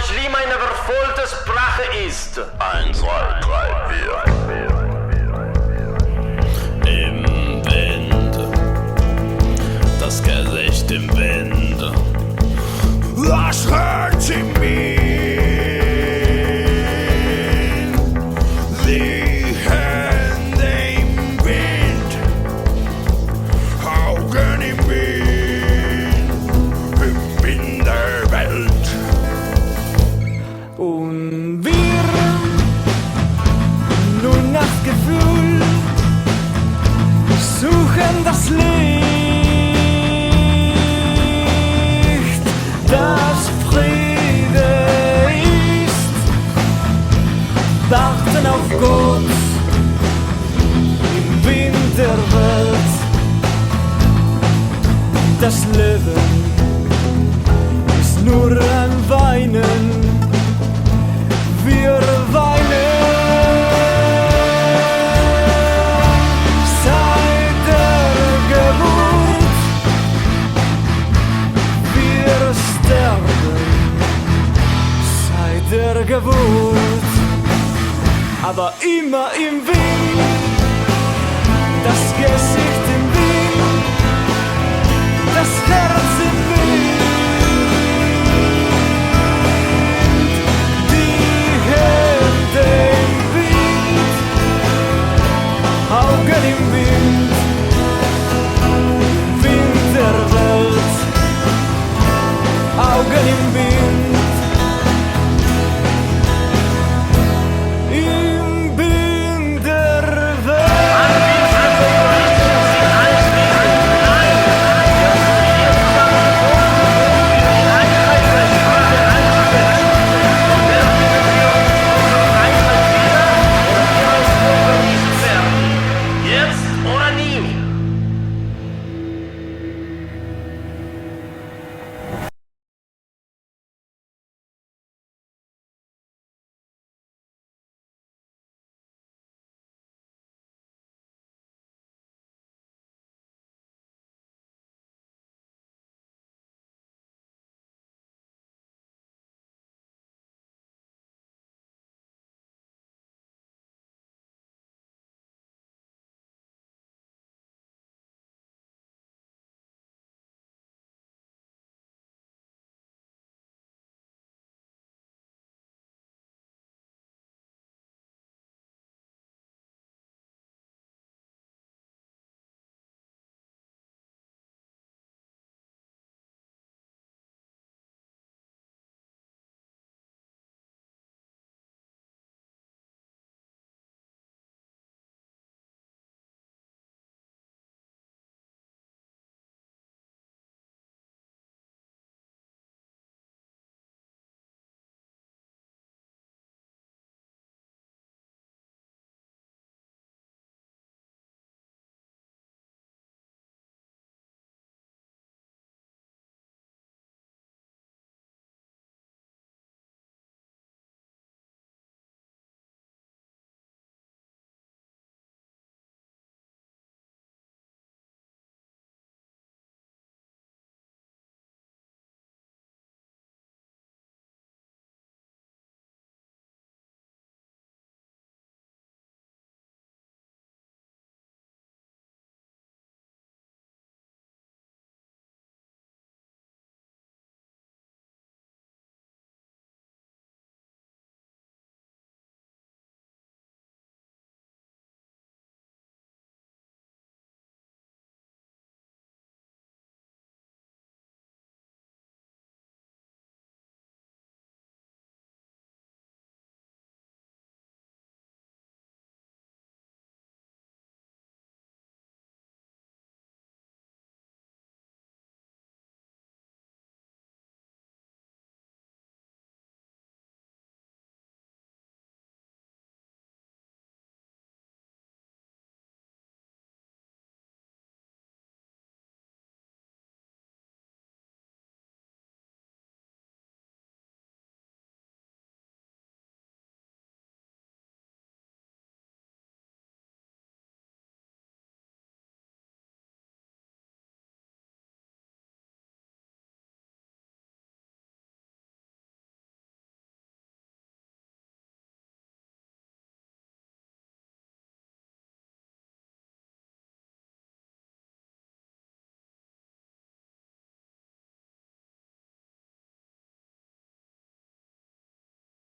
Schlimm eine verfolgte Sprache ist. 1, 2, 3, 4. Im Wind, das Gesicht im Wind, das hört in mir. Die Hände im Wind, Augen im Wind der Welt. Und wir, nur nach Gefühl, suchen das Licht, das Friede ist, warten auf Gott im Wind der Welt. Das Leben ist nur ein Weinen, wir weinen. Seit der Geburt, wir sterben. Seit der Geburt, aber immer im Wind, das Gesicht